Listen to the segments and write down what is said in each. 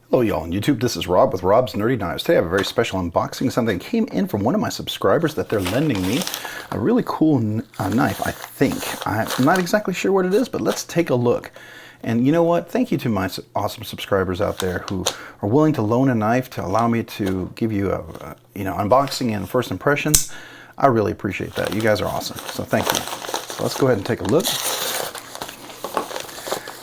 Hello y'all on YouTube, this is Rob with Rob's Nerdy Knives. Today I have a very special unboxing, something that came in from one of my subscribers that they're lending me. A really cool knife, I think. I'm not exactly sure what it is, but let's take a look. And you know what? Thank you to my awesome subscribers out there who are willing to loan a knife to allow me to give you a unboxing and first impressions. I really appreciate that. You guys are awesome, so thank you. So let's go ahead and take a look.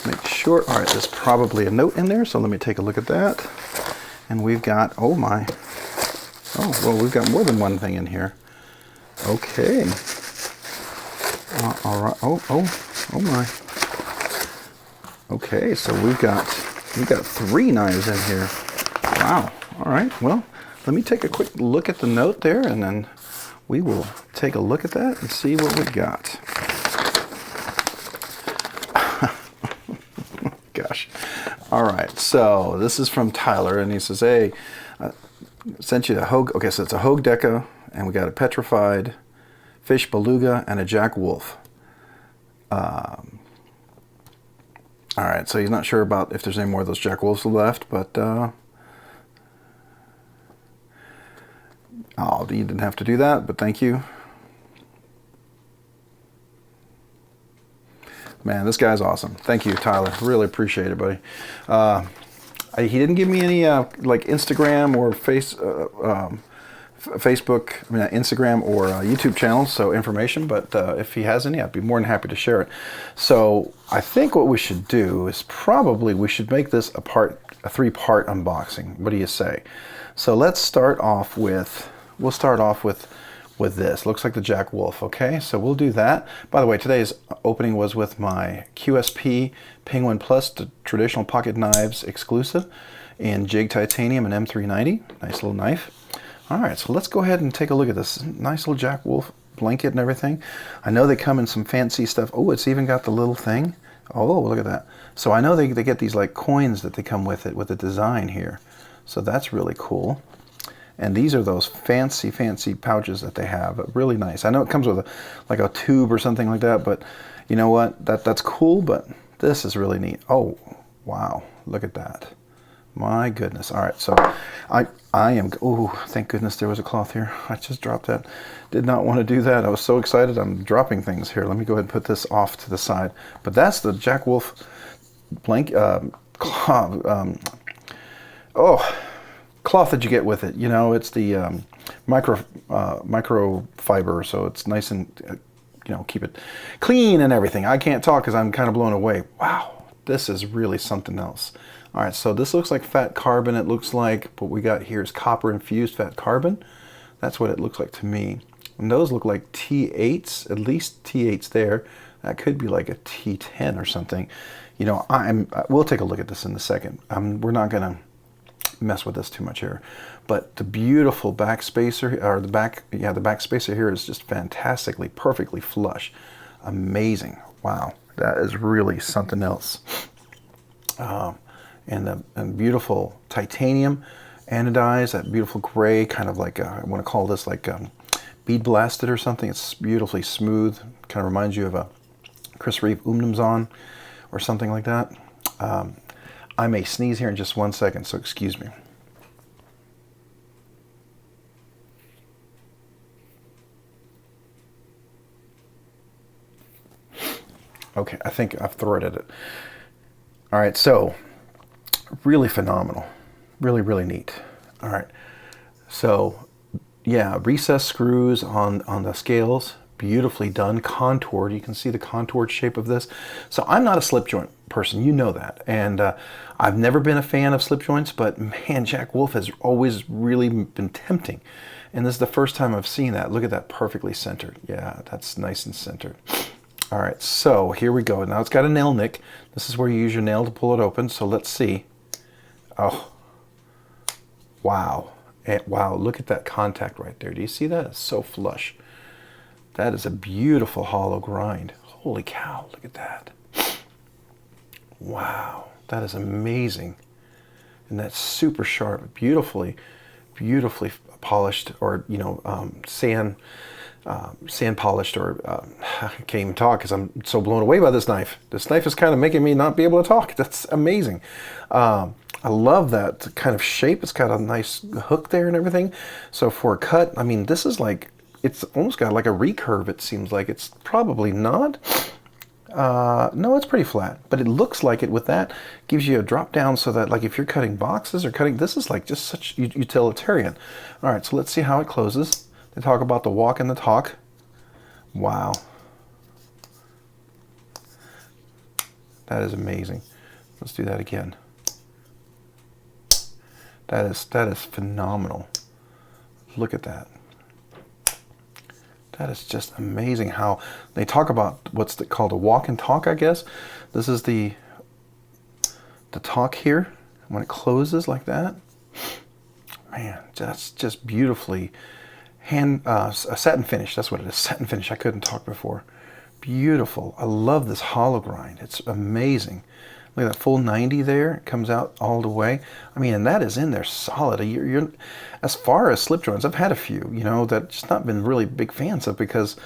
Make sure, all right, there's probably a note in there, so let me take a look at that. And we've got, oh my, oh, well, we've got more than one thing in here. Okay. All right, oh my. Okay, so we've got 3 knives in here. Wow, all right, well, let me take a quick look at the note there, and then we will take a look at that and see what we've got. Gosh. All right, so this is from Tyler, and he says, hey, I sent you a Hogue, okay, so it's a Hogue Deca, and we got a Petrified, Fish Beluga, and a Jack Wolf. All right, so he's not sure about if there's any more of those Jack Wolves left, but, oh, you didn't have to do that, but thank you. Man, this guy's awesome. Thank you, Tyler. Really appreciate it, buddy. He didn't give me any like Instagram or Facebook, I mean Instagram or YouTube channels, so information. But if he has any, I'd be more than happy to share it. So I think what we should do is probably we should make this a 3-part unboxing. What do you say? So let's start off with. We'll start off with this. Looks like the Jack Wolf, okay? So we'll do that. By the way, today's opening was with my QSP Penguin Plus, the traditional pocket knives exclusive in Jig Titanium and M390. Nice little knife. All right, so let's go ahead and take a look at this. Nice little Jack Wolf blanket and everything. I know they come in some fancy stuff. Oh, it's even got the little thing. Oh, look at that. So I know they get these like coins that they come with it, with the design here. So that's really cool. And these are those fancy pouches that they have. Really nice. I know it comes with like a tube or something like that, but you know what? That's cool, but this is really neat. Oh, wow. Look at that. My goodness. All right, so I am, oh, thank goodness there was a cloth here. I just dropped that. Did not want to do that. I was so excited. I'm dropping things here. Let me go ahead and put this off to the side. But that's the Jack Wolf cloth that you get with it. You know, it's the microfiber, so it's nice and keep it clean and everything. I can't talk because I'm kind of blown away. Wow, this is really something else. All right, so this looks like fat carbon. It looks like what we got here is copper infused fat carbon. That's what it looks like to me. And those look like T8s, at least T8s there. That could be like a T10 or something. You know, we'll take a look at this in a second. We're not gonna mess with this too much here, but the beautiful back spacer, or the back spacer here is just fantastically, perfectly flush. Amazing. Wow, that is really something else. And beautiful titanium anodized, that beautiful gray, kind of like I want to call this like bead blasted or something. It's beautifully smooth. Kind of reminds you of a Chris Reeve Umnumzon or something like that. I may sneeze here in just 1 second, so excuse me. Okay, I think I've throated it. All right, so really phenomenal. Really neat. All right, so yeah, recessed screws on the scales. Beautifully done, contoured. You can see the contoured shape of this. So I'm not a slip joint person, you know that, and I've never been a fan of slip joints, but man, Jack Wolf has always really been tempting, and this is the first time I've seen that. Look at that, perfectly centered. Yeah, that's nice and centered. All right, so here we go. Now it's got a nail nick. This is where you use your nail to pull it open, so let's see. Oh, wow. Wow, look at that contact right there. Do you see that? It's so flush. That is a beautiful hollow grind. Holy cow, look at that. Wow, that is amazing. And that's super sharp, beautifully polished, or sand polished, or I can't even talk because I'm so blown away by this knife. This knife is kind of making me not be able to talk. That's amazing. I love that kind of shape. It's got a nice hook there and everything. So for a cut, I mean, this is like, it's almost got like a recurve, it seems like. It's probably not. No, it's pretty flat, but it looks like it with that. Gives you a drop down so that like if you're cutting boxes or cutting, this is like just such utilitarian. All right, so let's see how it closes. They talk about the walk and the talk. Wow. That is amazing. Let's do that again. That is phenomenal. Look at that. That is just amazing how they talk about what's called a walk and talk, I guess. This is the talk here. When it closes like that, man, that's just beautifully a satin finish. That's what it is, satin finish. I couldn't talk before. Beautiful. I love this hollow grind. It's amazing. Look at that full 90 there. It comes out all the way. I mean, and that is in there solid. You're as far as slip joints, I've had a few, you know, that just not been really big fans of because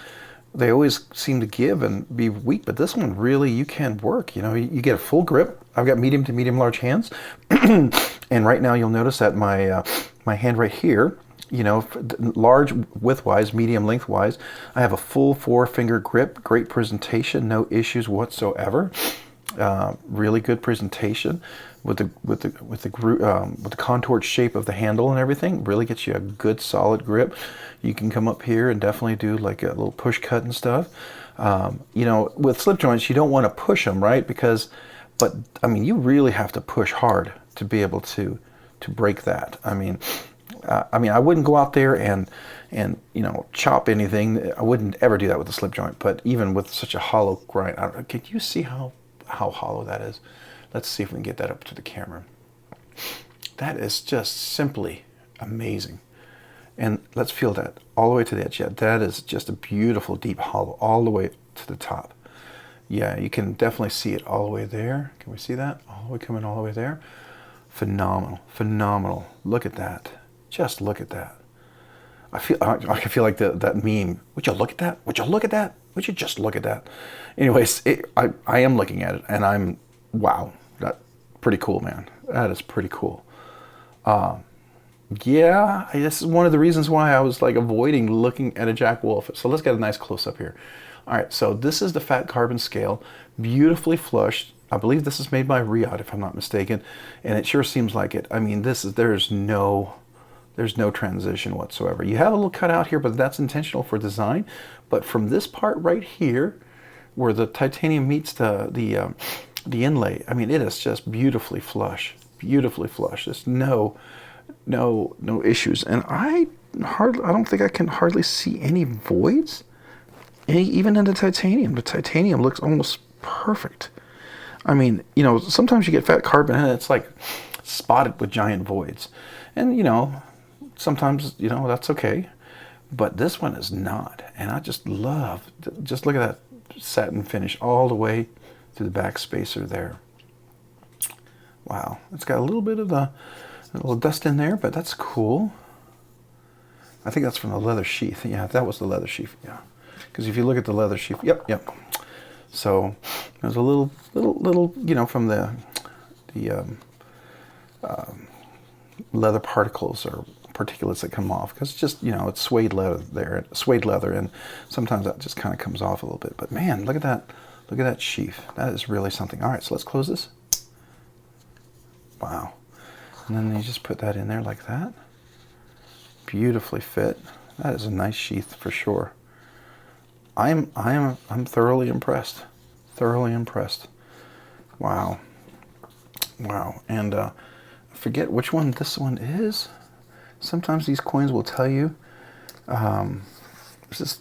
they always seem to give and be weak. But this one really, you can work. You know, you get a full grip. I've got medium to medium large hands, and right now you'll notice that my my hand right here, you know, large widthwise, medium lengthwise, I have a full 4-finger grip. Great presentation, no issues whatsoever. Really good presentation with the contoured shape of the handle and everything. Really gets you a good solid grip. You can come up here and definitely do like a little push cut and stuff. You know, with slip joints, you don't want to push them, right? But I mean, you really have to push hard to be able to break that. I mean, I wouldn't go out there and you know, chop anything. I wouldn't ever do that with a slip joint. But even with such a hollow grind, can you see how hollow that is? Let's see if we can get that up to the camera. That is just simply amazing. And let's feel that all the way to the edge. Yeah, that is just a beautiful deep hollow all the way to the top. Yeah, you can definitely see it all the way there. Can we see that? All the way coming all the way there. Phenomenal, phenomenal. Look at that. Just look at that. I feel like that meme. Would you look at that? Would you look at that? Would you just look at that? Anyways, I am looking at it, and I'm, wow, that's pretty cool, man. That is pretty cool. Yeah, this is one of the reasons why I was like avoiding looking at a Jack Wolf. So let's get a nice close-up here. All right, so this is the fat carbon scale, beautifully flushed. I believe this is made by Riyadh, if I'm not mistaken, and it sure seems like it. I mean, there's no transition whatsoever. You have a little cutout here, but that's intentional for design. But from this part right here, where the titanium meets the inlay, I mean, it is just beautifully flush, beautifully flush. There's no issues, and I don't think I can hardly see any voids, even in the titanium. The titanium looks almost perfect. I mean, you know, sometimes you get fat carbon and it's like spotted with giant voids, and you know, sometimes, you know, that's okay, but this one is not. And I just love, just look at that satin finish all the way to the back spacer there. Wow, it's got a little bit of a little dust in there, but that's cool. I think that's from the leather sheath. Yeah, that was the leather sheath. Yeah, because if you look at the leather sheath, yep. So there's a little, you know, from the leather particles or particulates that come off, because just, you know, it's suede leather, and sometimes that just kind of comes off a little bit. But man, look at that sheath. That is really something. All right, so let's close this. Wow. And then you just put that in there like that. Beautifully fit. That is a nice sheath for sure. I'm thoroughly impressed. Thoroughly impressed. Wow. Wow. And I forget which one this one is. Sometimes these coins will tell you. This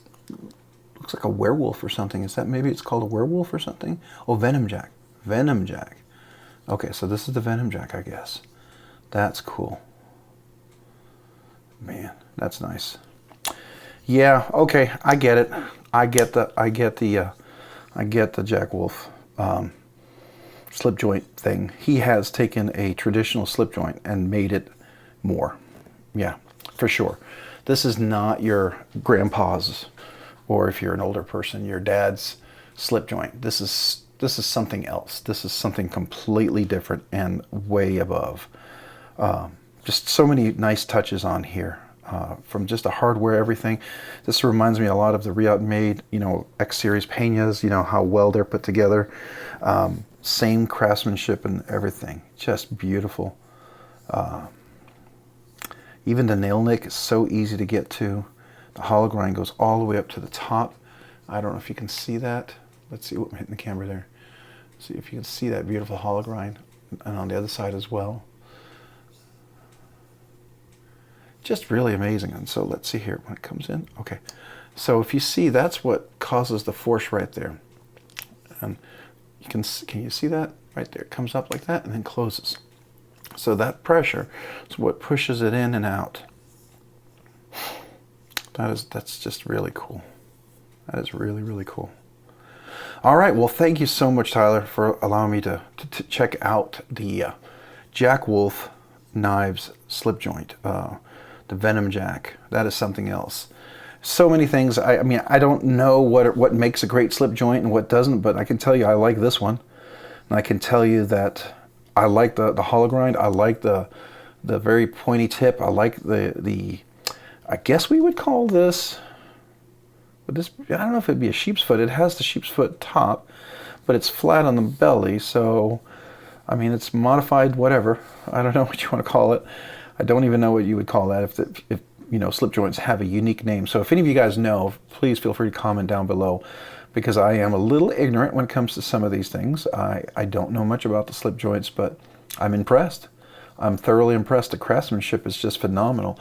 looks like a werewolf or something. Is that, maybe it's called a werewolf or something? Oh, Venom Jack. Venom Jack. Okay, so this is the Venom Jack, I guess. That's cool. Man, that's nice. Yeah, okay, I get it. I get the Jack Wolf slip joint thing. He has taken a traditional slip joint and made it more. Yeah, for sure. This is not your grandpa's, or if you're an older person, your dad's slip joint. This is this is something else. This is something completely different and way above. Just so many nice touches on here. From just the hardware, everything. This reminds me a lot of the Riot made, you know, X series peñas, you know, how well they're put together. Same craftsmanship and everything. Just beautiful. Even the nail nick is so easy to get to. The hollow grind goes all the way up to the top. I don't know if you can see that. Let's see what I'm hitting the camera there. See if you can see that beautiful hollow grind, and on the other side as well. Just really amazing. And so let's see here when it comes in. Okay, so if you see, that's what causes the force right there. And you can you see that right there? It comes up like that and then closes. So that pressure is what pushes it in and out. That's just really cool. That is really, really cool. All right, well, thank you so much, Tyler, for allowing me to check out the Jack Wolf knives slip joint. The Venom Jack, that is something else. So many things. I mean, I don't know what makes a great slip joint and what doesn't, but I can tell you I like this one. And I can tell you that I like the hollow grind. I like the very pointy tip. I like the I guess we would call this, but this, I don't know if it'd be a sheep's foot. It has the sheep's foot top, but it's flat on the belly. So, I mean, it's modified whatever. I don't know what you want to call it. I don't even know what you would call that if you know, slip joints have a unique name. So if any of you guys know, please feel free to comment down below, because I am a little ignorant when it comes to some of these things. I don't know much about the slip joints, but I'm impressed. I'm thoroughly impressed. The craftsmanship is just phenomenal.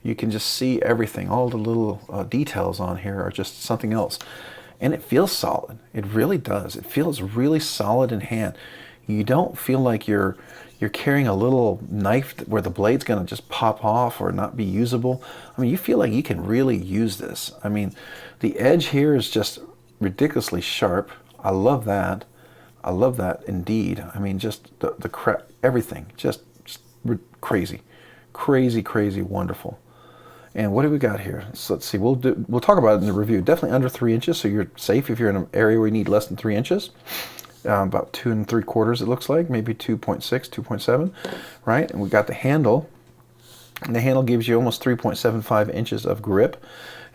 You can just see everything. All the little details on here are just something else. And it feels solid. It really does. It feels really solid in hand. You don't feel like you're carrying a little knife where the blade's going to just pop off or not be usable. I mean, you feel like you can really use this. I mean, the edge here is just ridiculously sharp. I love that. I love that indeed. I mean, just the everything, just crazy, crazy, crazy, wonderful. And what do we got here? So let's see. We'll talk about it in the review. Definitely under 3 inches, so you're safe if you're in an area where you need less than 3 inches. About 2 3/4, it looks like, maybe 2.6, 2.7, right? And we got the handle, and the handle gives you almost 3.75 inches of grip.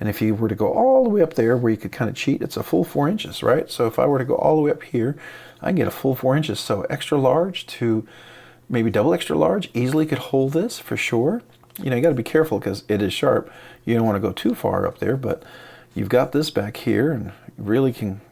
And if you were to go all the way up there where you could kind of cheat, it's a full 4 inches, right? So if I were to go all the way up here, I can get a full 4 inches. So extra large to maybe double extra large easily could hold this for sure. You know, you got to be careful because it is sharp. You don't want to go too far up there, but you've got this back here, and you really can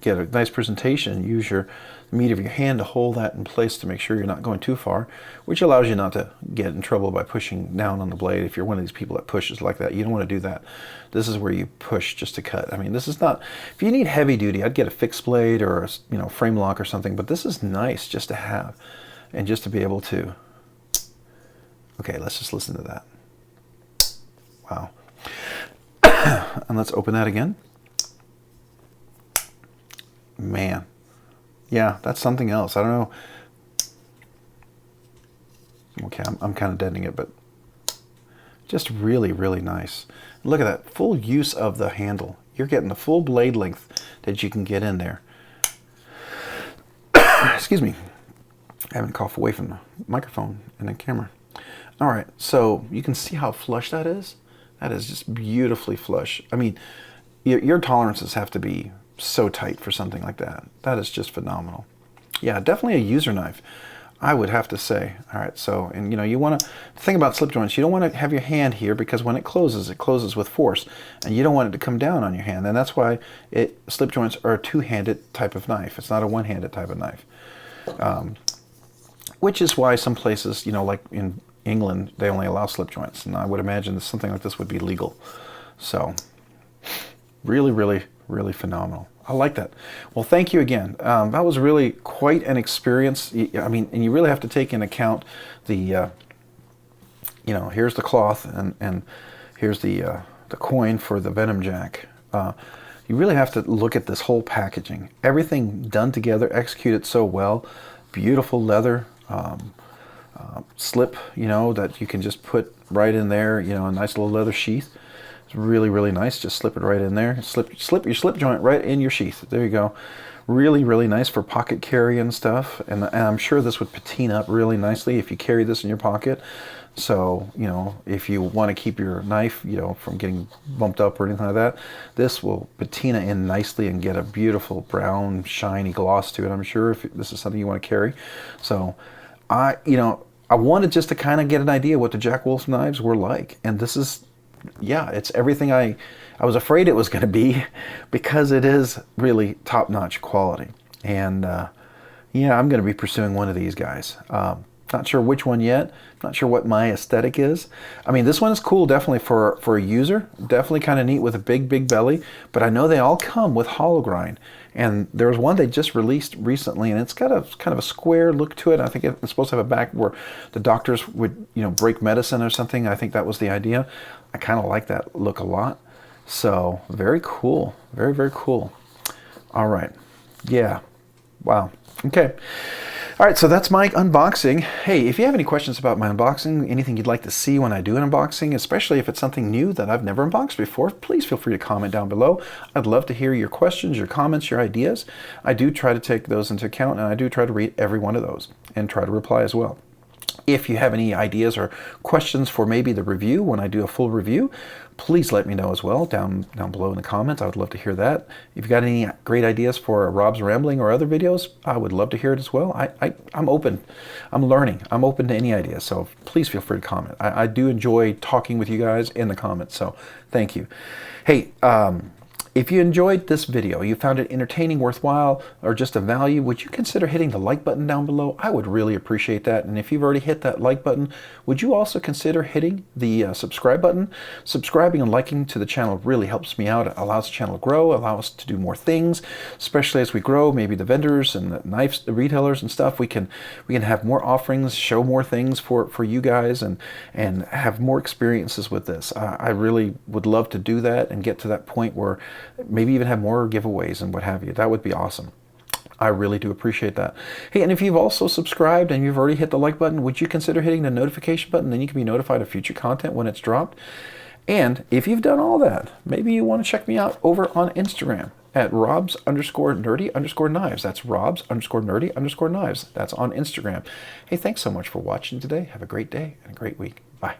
get a nice presentation and use the meat of your hand to hold that in place to make sure you're not going too far, which allows you not to get in trouble by pushing down on the blade. If you're one of these people that pushes like that, you don't want to do that. This is where you push just to cut. I mean, this is not, if you need heavy duty, I'd get a fixed blade or a frame lock or something, but this is nice just to have and just to be able to. Okay, let's just listen to that. Wow. And let's open that again. Man, yeah, that's something else. I don't know. Okay, I'm kind of deadening it, but just really, really nice. Look at that full use of the handle. You're getting the full blade length that you can get in there. Excuse me. I haven't coughed away from the microphone and the camera. All right, so you can see how flush that is. That is just beautifully flush. I mean, your tolerances have to be so tight for something like that. That is just phenomenal. Yeah, definitely a user knife, I would have to say. All right, so, and you want to think about slip joints. You don't want to have your hand here because when it closes with force, and you don't want it to come down on your hand. And that's why slip joints are a two-handed type of knife. It's not a one-handed type of knife. Which is why some places, like in England, they only allow slip joints, and I would imagine that something like this would be legal. So, really, really, really phenomenal. I like that. Well, thank you again. That was really quite an experience. I mean, and you really have to take into account the, here's the cloth and here's the coin for the Venom Jack. You really have to look at this whole packaging. Everything done together, executed so well. Beautiful leather. Slip, that you can just put right in there, a nice little leather sheath. It's really, really nice. Just slip it right in there. Slip your slip joint right in your sheath. There you go. Really, really nice for pocket carry and stuff. And I'm sure this would patina up really nicely if you carry this in your pocket. So, you know, if you want to keep your knife, you know, from getting bumped up or anything like that, this will patina in nicely and get a beautiful brown, shiny gloss to it, I'm sure, if this is something you want to carry. So, you know, I wanted just to kind of get an idea what the Jack Wolf knives were like. And this is, yeah, it's everything I was afraid it was going to be, because it is really top-notch quality. And, yeah, I'm going to be pursuing one of these guys. Not sure which one yet. Not sure what my aesthetic is. I mean, this one is cool, definitely for a user. Definitely kind of neat with a big belly. But I know they all come with hollow grind. And there was one they just released recently, and it's got a kind of a square look to it. I think it's supposed to have a back where the doctors would, you know, break medicine or something. I think that was the idea. I kind of like that look a lot. So very cool. Very, very cool. All right. Yeah. Wow. Okay. All right, so that's my unboxing. Hey, if you have any questions about my unboxing, anything you'd like to see when I do an unboxing, especially if it's something new that I've never unboxed before, please feel free to comment down below. I'd love to hear your questions, your comments, your ideas. I do try to take those into account, and I do try to read every one of those and try to reply as well. If you have any ideas or questions for maybe the review when I do a full review, please let me know as well down below in the comments. I would love to hear that. If you've got any great ideas for Rob's Rambling or other videos, I would love to hear it as well. I'm open. I'm learning. I'm open to any ideas, so please feel free to comment. I do enjoy talking with you guys in the comments, so thank you. Hey, if you enjoyed this video, you found it entertaining, worthwhile, or just of value, would you consider hitting the like button down below? I would really appreciate that. And if you've already hit that like button, would you also consider hitting the subscribe button? Subscribing and liking to the channel really helps me out. It allows the channel to grow, allows us to do more things, especially as we grow. Maybe the vendors and the knives, the retailers and stuff, we can have more offerings, show more things for you guys, and have more experiences with this. I really would love to do that and get to that point where maybe even have more giveaways and what have you. That would be awesome. I really do appreciate that. Hey, and if you've also subscribed and you've already hit the like button, would you consider hitting the notification button? Then you can be notified of future content when it's dropped. And if you've done all that, maybe you want to check me out over on Instagram at robs_nerdy_knives. That's robs_nerdy_knives. That's on Instagram. Hey, thanks so much for watching today. Have a great day and a great week. Bye.